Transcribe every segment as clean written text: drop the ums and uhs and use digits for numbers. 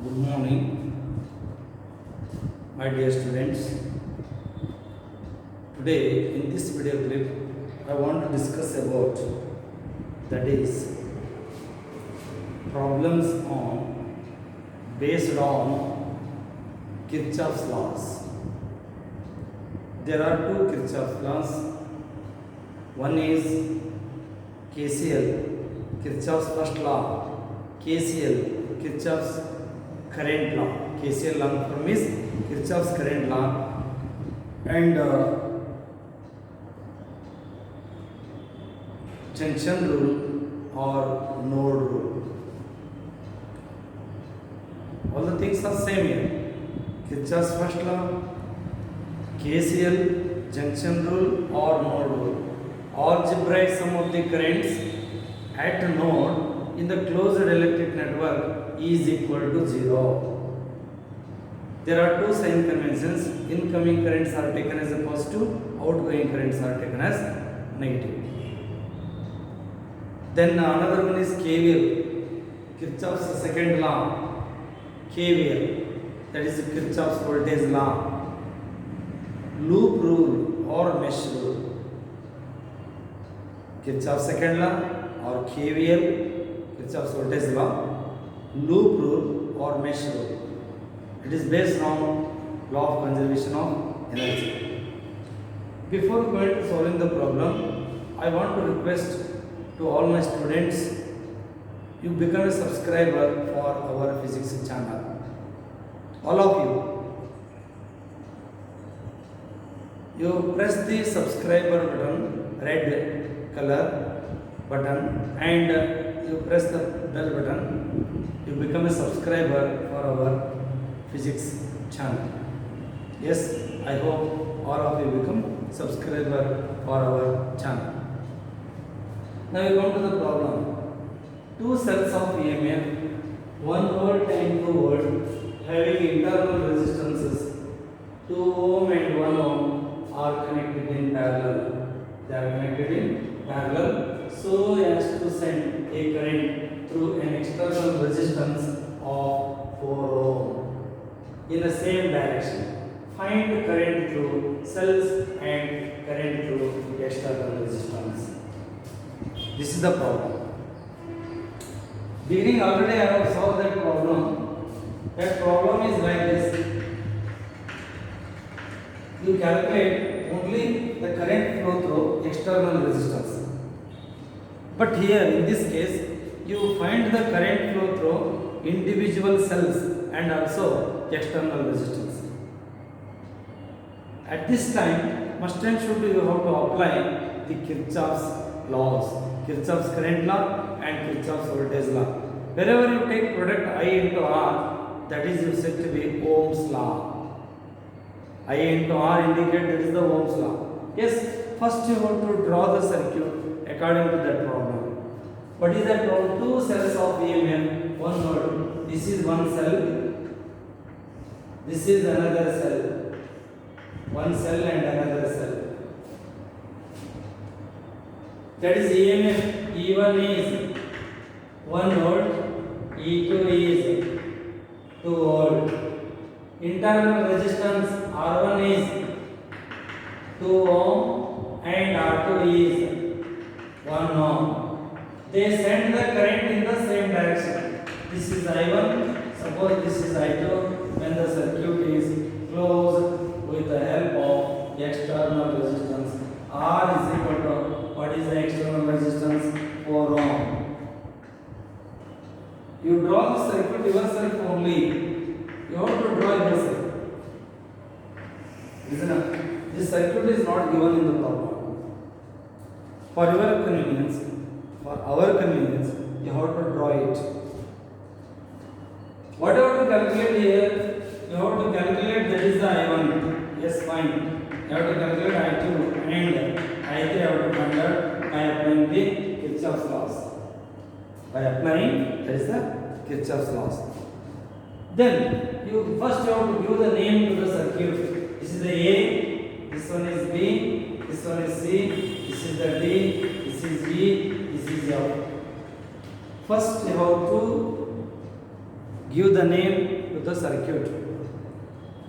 Good morning, my dear students. Today, in this video clip, I want to discuss about that is problems on based on Kirchhoff's laws. There are two Kirchhoff's laws. One is KCL, Kirchhoff's first law. KCL, Kirchhoff's current law. KCL long form is Kirchhoff's current law, and junction rule or node rule. All the things are same here. Kirchhoff's first law, KCL, junction rule or node rule. Algebraic sum of the currents at a node in the closed electric network is equal to 0. There are two sign conventions. Incoming currents are taken as a positive, outgoing currents are taken as negative. Then another one is KVL, Kirchhoff's second law. KVL, that is Kirchhoff's voltage law. Loop rule or mesh rule. Kirchhoff's second law or KVL, Kirchhoff's voltage law, loop rule or mesh rule. It is based on law of conservation of energy. Before going to solving the problem, I want to request to all my students, you become a subscriber for our physics channel. All of you press the subscriber button, red color button, and you press the bell button. You become a subscriber for our physics channel. Yes, I hope all of you become subscriber for our channel. Now we come to the problem. Two cells of EMF, 1 volt and 2 volt, having internal resistances 2 ohm and 1 ohm, are connected in parallel. They are connected in parallel so as to send a current through an external resistance of 4 ohm in the same direction. Find the current through cells and current through external resistance. This is the problem. Beginning already I have solved that problem. That problem is like this. You calculate only the current flow through external resistance. But here in this case, you find the current flow through individual cells and also external resistance. At this time, must and should you have to apply the Kirchhoff's laws, Kirchhoff's current law and Kirchhoff's voltage law. Wherever you take product I into R, that is you said to be Ohm's law. I into R indicate that is the Ohm's law. Yes, first you have to draw the circuit according to that problem. What is that problem? Two cells of EMF, one node. This is one cell. This is another cell. One cell and another cell. That is EMF. E1 is 1 volt, E2 is 2 volt. Internal resistance R1 is 2 ohm and R2 is 1 ohm. They send the current in the same direction. This is I1, suppose this is I2, when the circuit is closed with the help of external resistance. R is equal to, what is the external resistance? 4 ohm. You draw the circuit yourself only. You have to draw yourself. Listen up. This circuit is not given in the problem. For your convenience, for our convenience, you have to draw it. Whatever to calculate here, you have to calculate that is the I1. Yes, fine. You have to calculate I2 and I3 you have to find out by applying the Kirchhoff's laws. By applying, that is the Kirchhoff's laws. Then you first have to give the name to the circuit. This is the A, this one is B, this one is C, this is the D, this is E, this is F. First you have to give the name to the circuit.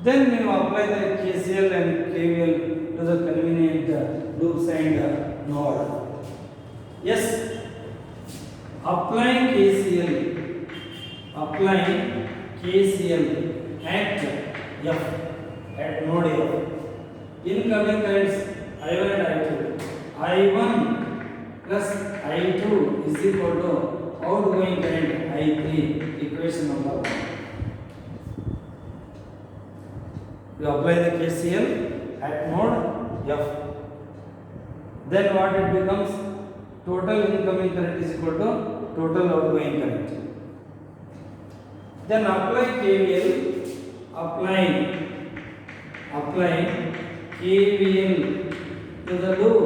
Then you apply the KCL and KVL to the convenient loops and node. Yes, applying KCL at F, at node F. Incoming currents I1 and I2. I1 plus I2 is equal to outgoing current I3. Equation number 1. We apply the KCL at node F. Then what it becomes? Total incoming current is equal to total outgoing current. Then apply KVL. Applying KVL to the loop,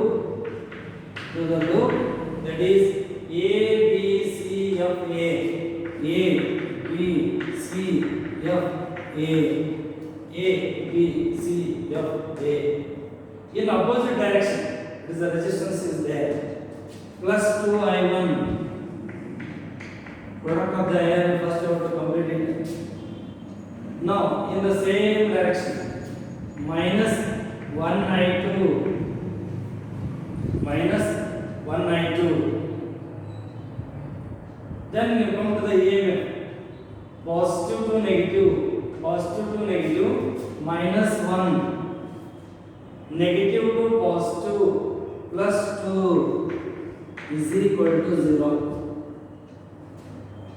that is A B C F A, B C F A, B C F A. In opposite direction, because the resistance is there. Plus 2 I1. Product of the air, first you have to complete it. Now in the same direction, minus 1 I2, then you come to the EMF, positive to negative, minus 1, negative to positive, plus 2 is equal to 0.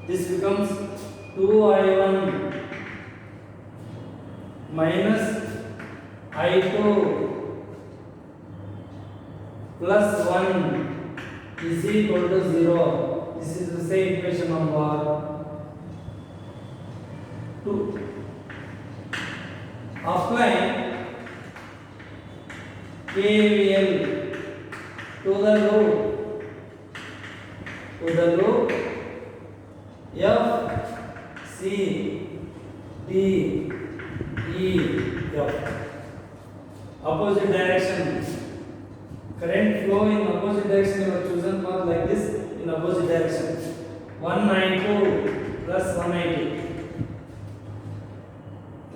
This becomes 2I1 minus I2 plus 1 is equal to 0. This is the same equation number 2. Apply KVL to the loop F, C, D, E, F. Opposite direction. Current flow in opposite direction. You have chosen path like this in opposite direction. 192 plus 180.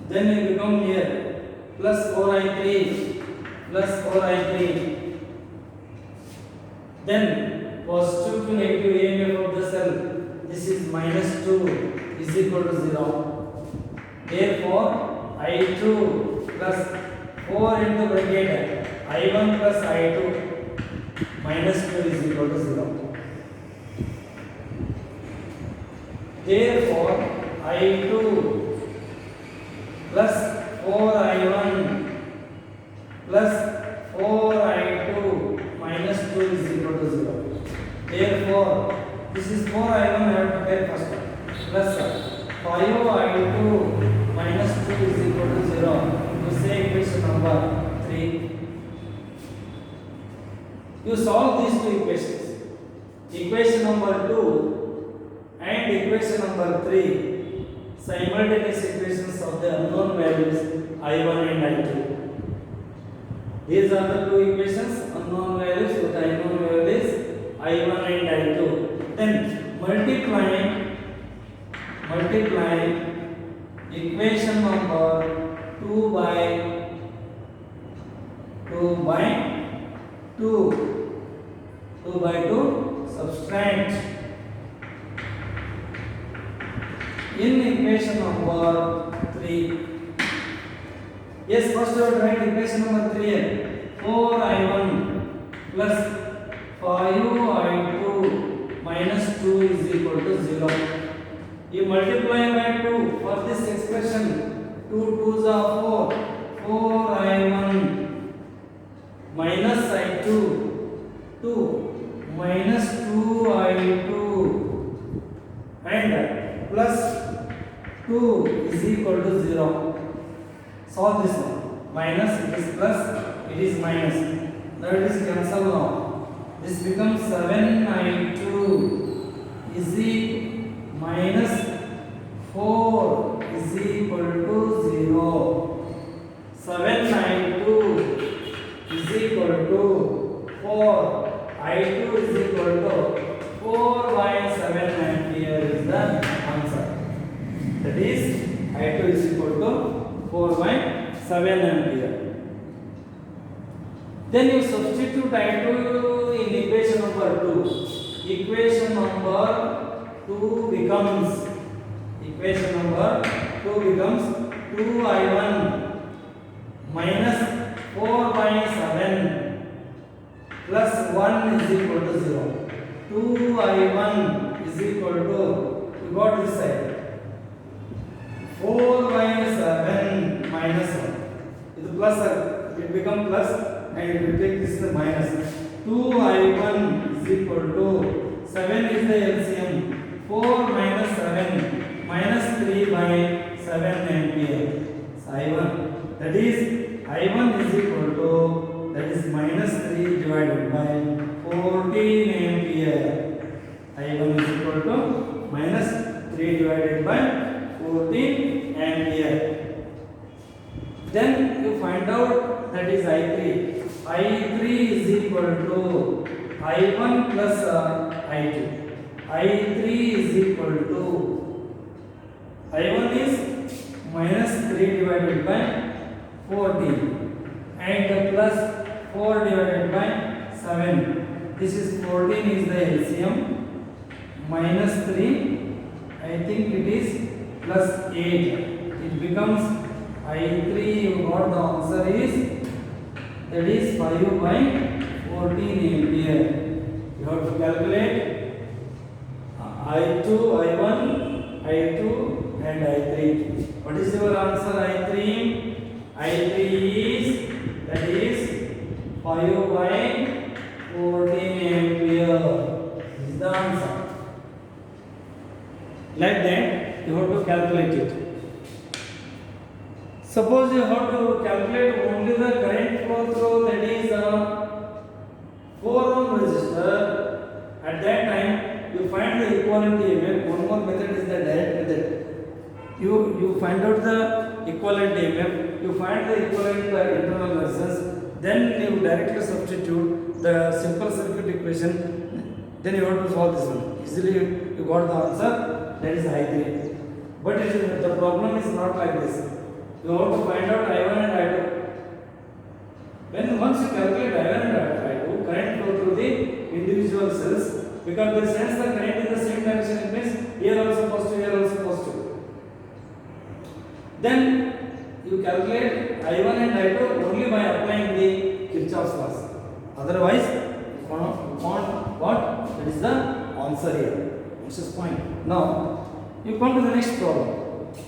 Then you become here plus 4I3 plus 4I3. Then positive to negative EMF of the cell. This is minus 2 is equal to 0. Therefore, I2 plus 4 into bracket I1 plus I2 minus 2 is equal to 0. Therefore, I2 plus 4I1 plus 4I2 minus 2 is equal to 0. Therefore, this is 4I1 I have to take first plus 5I2 minus 2 is equal to 0. You say equation number 3. You solve these two equations. Equation number 2 and equation number 3, simultaneous equations of the unknown values I1 and I2. These are the two equations, unknown values with unknown values I1 and I2. Then multiplying equation number 2 by 2 subtract in equation number 3. Yes, first I will write equation number 3 here. 4I1 plus 5I2 minus 2 is equal to 0. You multiply by 2 for this expression. 2 2s are 4. 4I1 minus I2 2 minus 2I2 and plus 2 is equal to 0. Solve this one. Minus, it is plus, it is minus. Now it is cancelled now. This becomes 7I2 is minus 4 is equal to 0. 7I2 is equal to 4. I2 is equal to 4 by 7 ampere is the answer. That is 7 ampere. Then you substitute I2 in equation number 2. Equation number 2 becomes 2I1 minus 4 by 7 plus 1 is equal to 0. 2I1 is equal to, you got this side, 4 by 7 minus 1. It plus, it become plus, and you take this the minus. 2I1 is equal to 7 is the LCM. 4 minus 7 minus 3 by 7 ampere. So I1, that is I1 is equal to, that is minus 3 divided by 14 ampere. I1 is equal to minus 3 divided by 14 ampere. Then you find out that is I3. I3 is equal to I1 plus I2. I3 is equal to, I1 is minus 3 divided by 14 and plus 4 divided by 7. This is 14 is the LCM, minus 3, I think it is plus 8. It becomes I3, you got the answer is, that is 5 by 14 ampere. You have to calculate I2, I1, I2 and I3. What is your answer? I3 is, that is 5 by 14 ampere. This is the answer. Like that, you have to calculate it. Suppose you have to calculate only the current flow through, that is 4 ohm resistor. At that time, you find the equivalent EMF. One more method is the direct method. You find out the equivalent EMF. You find the equivalent internal resistance. Then you directly substitute the simple circuit equation. Then you have to solve this one. Easily you got the answer. That is I3. But the problem is not like this. You have to find out I1 and I2. When once you calculate I1 and I2, current flow through the individual cells, because they sense the current in the same direction, it means here also positive, here also positive. Then you calculate I1 and I2 only by applying the Kirchhoff's laws. Otherwise, you can't what? That is the answer here. This is point. Now, you come to the next problem.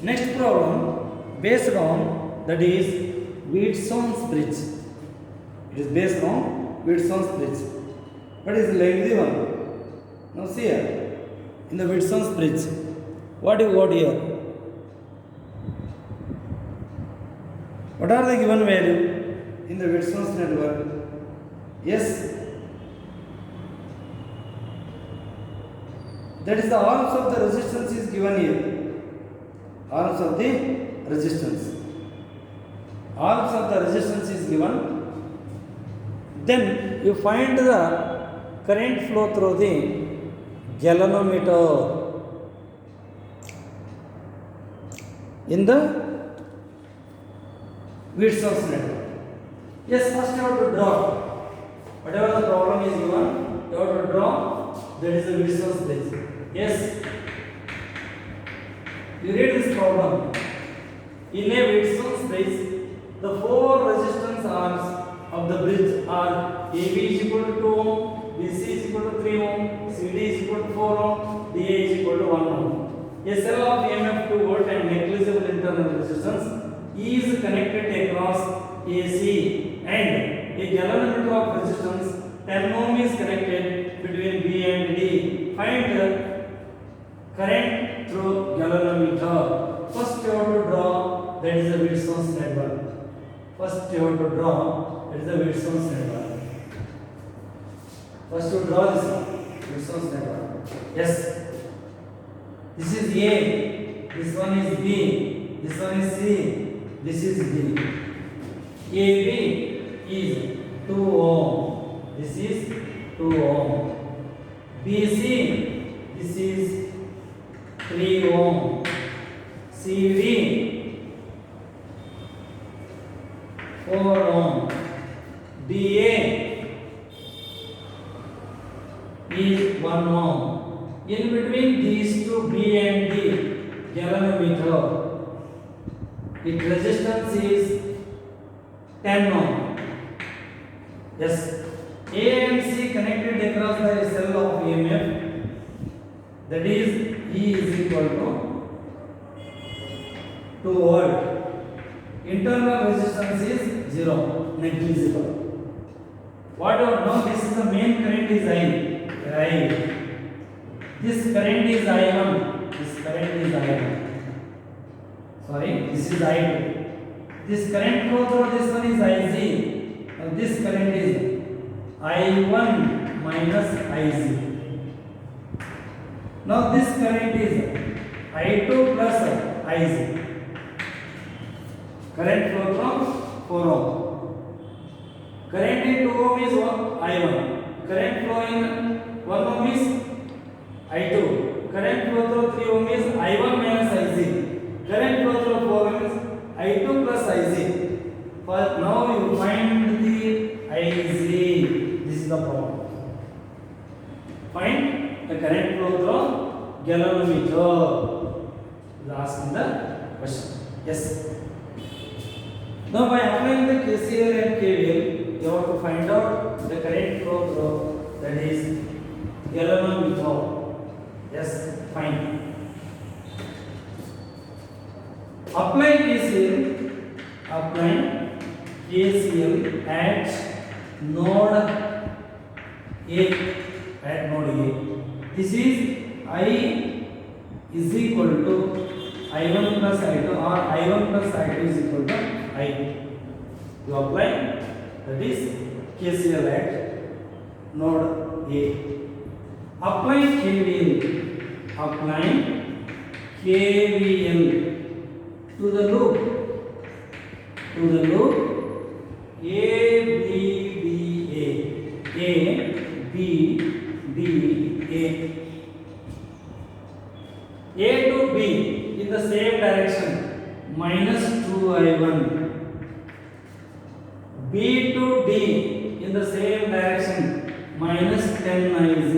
Next problem, based on, that is Wheatson's bridge. It is based on Wheatson's bridge. What is the lengthy one? Now see here, in the Wheatson's bridge, what you got here? What are the given value in the Wheatson's network? Yes, that is the arms of the resistance is given here. Arms of the resistance. Arms of the resistance is given. Then you find the current flow through the galvanometer in the Wheatson's network. Yes, first you have to draw. Whatever the problem is given, you have to draw. That is the Wheatson's bridge. Yes. You read this problem. In a Wheatson's bridge, the 4 resistance arms of the bridge are AB is equal to 2 ohm, BC is equal to 3 ohm, CD is equal to 4 ohm, DA is equal to 1 ohm. A cell of EMF 2 volt and negligible internal resistance is connected across AC, and a galvanometer of resistance 10 ohm is connected between B and D. Find the current through galvanometer. First you have to draw, that is the Wheatson's network. First you have to draw, that is the Wheatson's network. First you draw this one, Wheatson's network. Yes. This is A, this one is B, this one is C, this is D. AB is 2 ohm, this is 2 ohm. BC, this is 3 ohm. CD, 4 ohm. dA is 1 ohm. In between these two B and D galvanometer, its resistance is 10 ohm. Yes, A and C connected across the cell of EMF, that is E is equal to 2 volt. Internal resistance is 0, negligible. Whatever, now this is the main current is I. Right. This current is I1. This current is I1. Sorry, this is I2. This current flow through this one is IZ. And this current is I1 minus IZ. Now this current is I2 plus IZ. Current flow from 4 ohm. Current in 2 ohm is I1. Current flow in 1 ohm is I2. Current flow through 3 ohm is I1 minus IZ. Current flow through 4 ohm is I2 plus IZ. But now you find the IZ. This is the problem. Find the current flow through galvanometer. Is asking the question. Yes. Now by applying the KCL and KVL, you have to find out the current flow through, that is galvanometer. Yes, fine. Apply KCL at node A. At node A. This is I is equal to I1 plus I2, or I1 plus I2 is equal to I. You apply, that is KCL at node A. Apply KVL. Apply KVL to the loop. A B D A. A B D A. A to B in the same direction, minus 2I1. B to D in the same direction, minus 10IZ.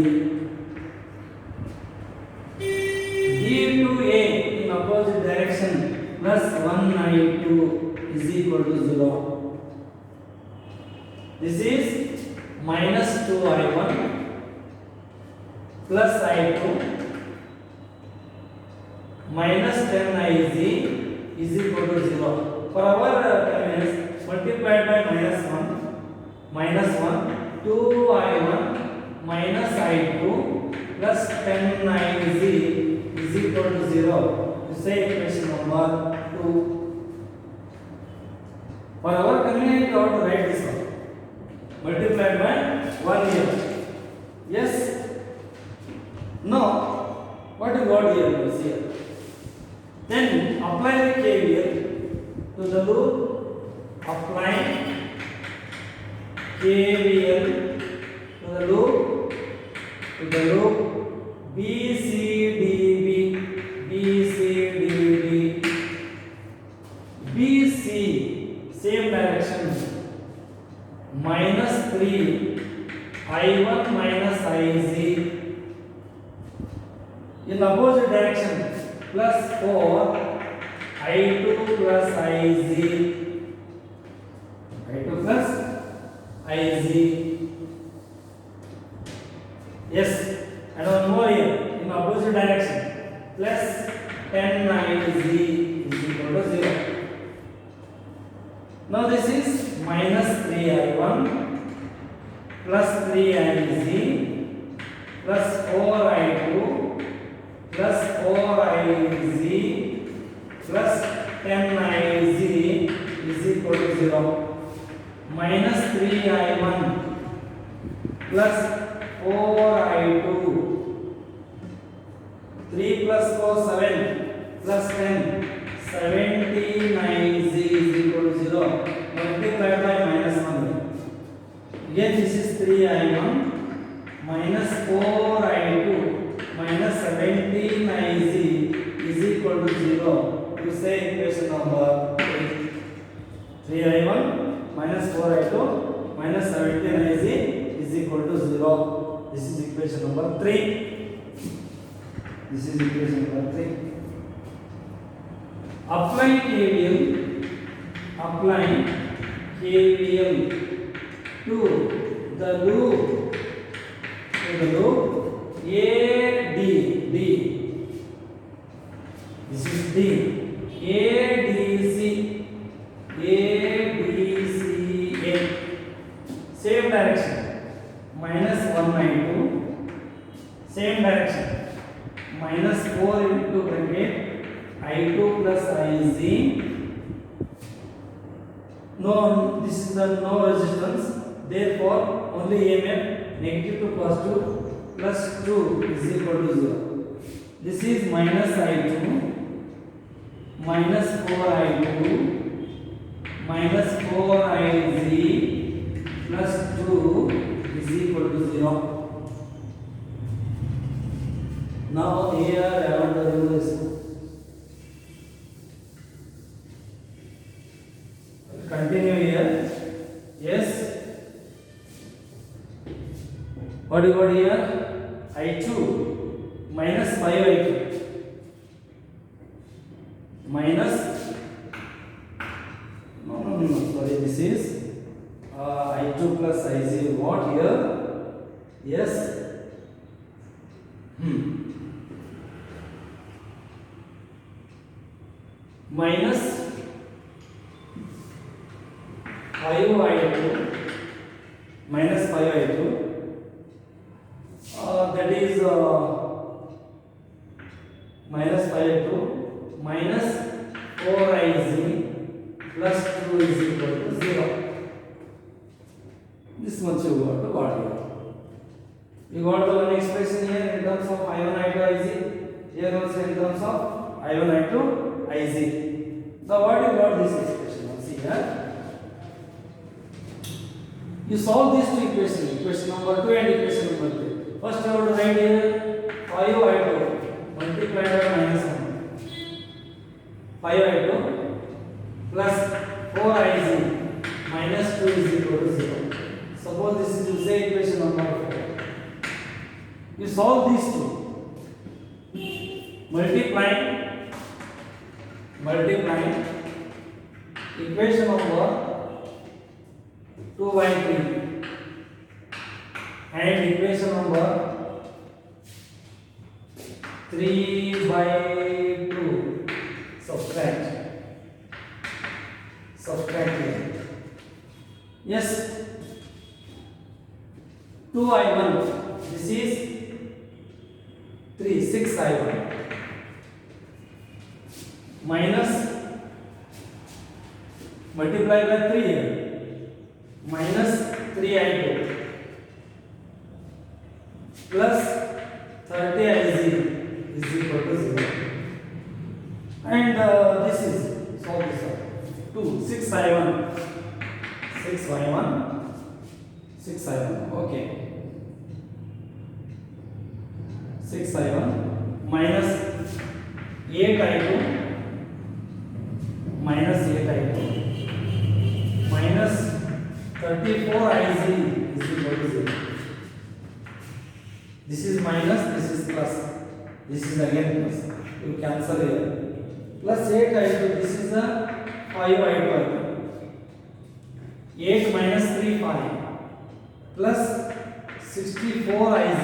D to A in opposite direction, plus 1I2 is equal to 0. This is minus 2I1 plus I2 minus 10IZ is equal to 0. For our terminals, multiplied by minus 1, 2I1 minus I2 plus 10IZ is equal to 0. You say equation number 2. For our convenience, you have to write this one. Multiplied by 1 here. Yes? No. What you got here? You see here. Then apply the KVL to the loop. Apply KVL to the loop. BCDB. BC, same direction, minus 3 I1 minus IZ. In opposite direction, plus 4 I2 plus IZ. I2 plus IZ. Yes, and one more here, in opposite direction, plus 10IZ is equal to 0. Now this is minus 3I1 plus 3IZ plus 4I2 plus 4IZ plus 10IZ is equal to 0. Minus 3I1 plus 4I2. 3 plus 4, 7 plus 10. 79Z is equal to 0. Multiplied by minus 1. Again this is 3I1 minus 4I2 minus 79Z is equal to 0. You say equation number 3. 3I1 number 3. This is equation number 3. Apply KVL to the loop AD. This is D. ADCA. Same direction. -1/2. Same direction. -4 into bracket I2 plus IZ. No, this is the no resistance. Therefore, only EMF negative to positive plus 2 is equal to 0. This is -I2 minus 4I2 minus 4IZ plus 2 is equal to 0. Now here I want to do this. Continue here. Yes. What do you got here? I2 minus 5I2 minus no, sorry, this is I2 plus IZ. What here? Yes. Minus 5I2 minus 5I2 that is minus 5I2 minus 4IZ plus 2 is equal to 0. This much you got to got here. You got one expression here in terms of I1 I2 IZ, here also in terms of I1 I2 IZ. Now what you got this expression? See here. You solve these two equations, equation number 2 and equation number 3. First you have to write here 5I2 multiplied by -1. 5I2 plus 4IZ minus 2 is equal to 0. Suppose this is, you say, equation number 4. You solve these two. Multiplying equation number 2 by 3 and equation number 3 by 2. Subtract here. Yes. 2I1. This is 6I1 minus multiply by 3 here minus 3I2 plus 30IZ is equal to 0. And this is solve this out. 6I1 okay. 6I1 minus 8I2 minus 34IZ is equal to 0. This is minus, this is plus, this is again plus. You cancel here. Plus 8I2, this is a 5I2. 8 minus 3, 5 plus 64IZ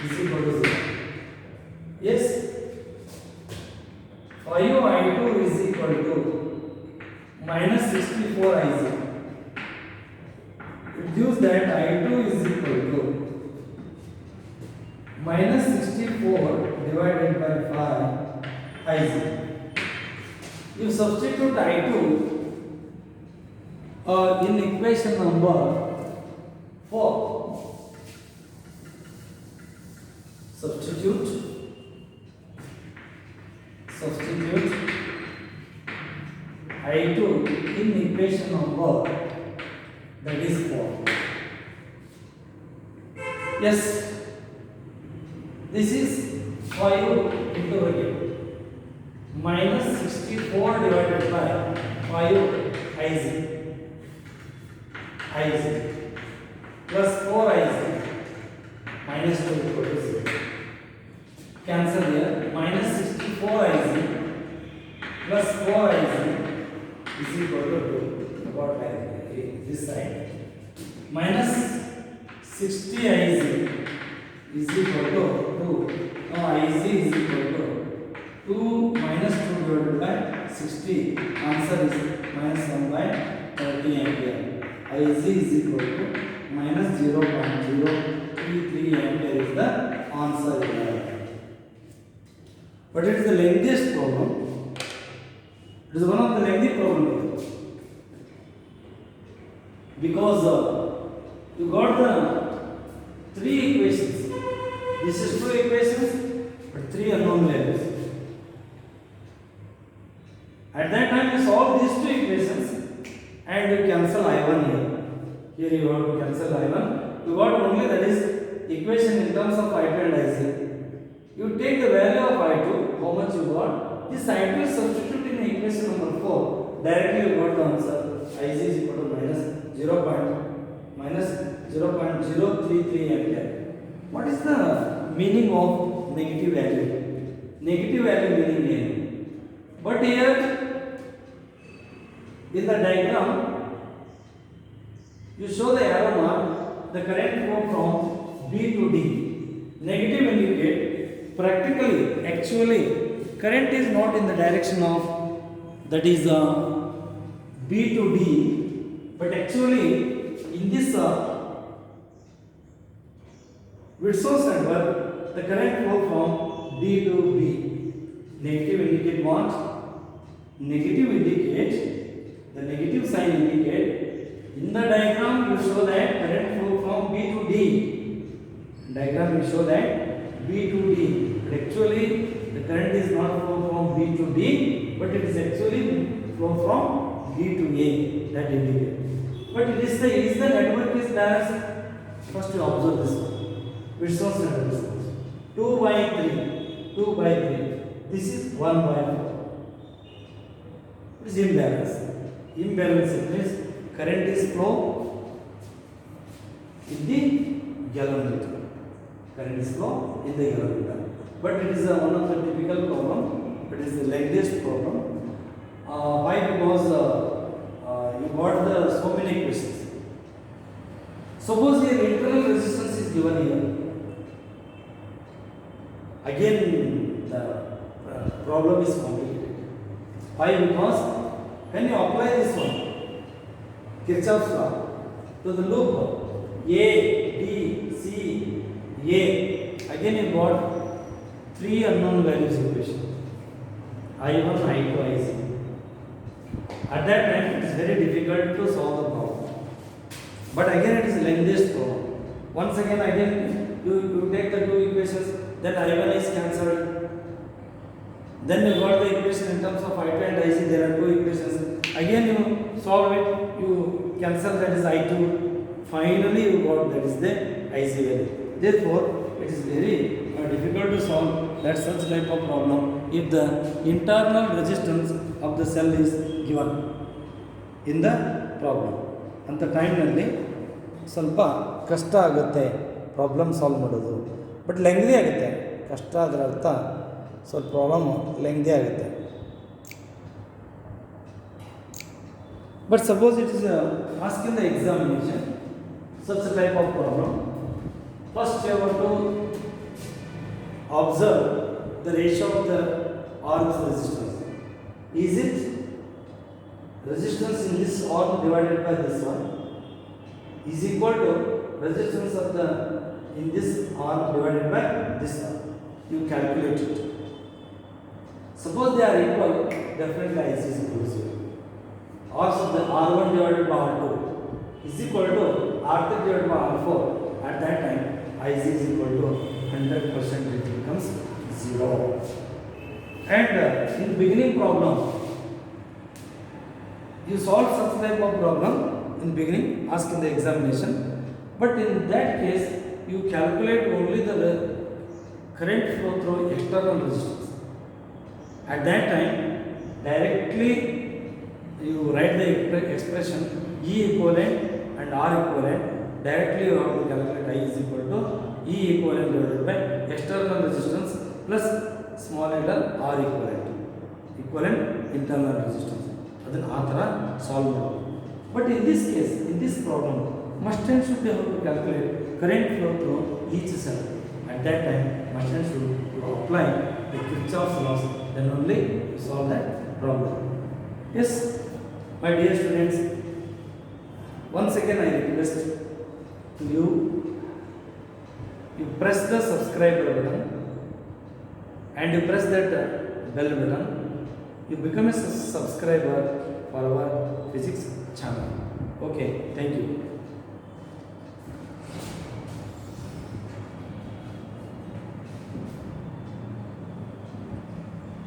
is equal to 0. Yes. 5I2 is equal to minus 64IZ. It gives that I2 is equal to minus 64 divided by 5IZ. You substitute I2 in equation number 4. Substitute I2 in equation number, that is 4. Yes, this is 5 into bracket minus 64 divided by 5IZ plus 4IZ minus 2 equal to 0. Cancel here. Minus 64 Ic plus 4 Ic is equal to 2. About like this side. Minus 60 Ic is equal to 2. Now Ic is equal to 2 minus 2 divided by 60. Answer is minus 1 by 30 ampere. Ic is equal to minus 0.033 ampere is the answer here. But it is the lengthiest problem. It is one of the lengthy problems because you got the 3 equations. This is 2 equations, but 3 unknown values. At that time, you solve these 2 equations and you cancel I1 here. Here you have to cancel I1. You got only that is equation in terms of I2 and Ic. You take the value of I2, how much you got. This I2 is substitute in equation number 4. Directly you got the answer. Ic is equal to minus 0.033 ampere. What is the meaning of negative value? Negative value meaning here. But here in the diagram, you show the arrow mark, the current flow from B to D. Negative indicate practically, actually, current is not in the direction of that is B to D, but actually in this Virchow network, the current flow from D to B. Negative indicate what? Negative indicate, the negative sign indicate, in the diagram you show that current flow from B to D. Diagram you show that B to D. But actually the current is not flow from B to D, but it is actually flow from D to A, that indicate. But it is the network is balanced. First you observe this one. Virchow network. 2 by 3. 2 by 3. This is 1 by 4. It is imbalance. Imbalance means current is flow in the yellow meter. Current is flow in the yellow meter. But it is one of the typical problem. It is the lengthiest problem. Why? Because you got the so many questions. Suppose your internal resistance is given here. Again, the problem is complicated. Why? Because when you apply this one, Kirchhoff's law, to the loop A, B, C, A, again you got 3 unknown values equation. I1, I2, Ic. At that time, it is very difficult to solve the problem. But again, it is lengthiest problem. Once again, you take the 2 equations. Then I1 is cancelled. Then you got the equation in terms of I2 and Ic. There are 2 equations. Again you solve it. You cancel that is I2. Finally you got that is the Ic value. Therefore, it is very difficult to solve that such type of problem if the internal resistance of the cell is given in the problem. ಅಂತ ಟೈಮ್ನಲ್ಲಿ ಸ್ವಲ್ಪ ಕಷ್ಟ ಆಗುತ್ತೆ problem solve ಮಾಡೋದು. But ಲೆಂಗ್ದಿ ಆಗುತ್ತೆ. ಕಷ್ಟ ಅದರ ಅರ್ಥ ಸ್ವಲ್ಪ ಪ್ರಾಬ್ಲಮ್ ಲೆಂಗ್ದಿ ಆಗುತ್ತೆ. But suppose it is ask in the examination such a type of problem. First you have to observe the ratio of the arm's resistance. Is it resistance in this arm divided by this one is equal to resistance of the in this arm divided by this one? You calculate it. Suppose they are equal, definitely Ic is equal to 0. Also the R1 divided by R2 is equal to R3 divided by R4. At that time, Ic is equal to 100%. It becomes 0. And in beginning problem, you solve such type of problem in beginning, ask in the examination. But in that case, you calculate only the current flow through external resistance. At that time, directly you write the expression E equivalent and R equivalent. Directly you have to calculate I is equal to E equivalent divided by external resistance plus small letter R equivalent internal resistance. ಅದನ್ನು ಆ ಥರ solve ಮಾಡೋದು. But in this case, in this problem, must and should be able to calculate current flow through each cell. At that time, must and should apply the Kirchhoff's laws, then only solve that problem. Yes, my dear students, once again I request to you, you press the subscribe button and you press that bell button. You become a subscriber for our physics channel. Okay, thank you.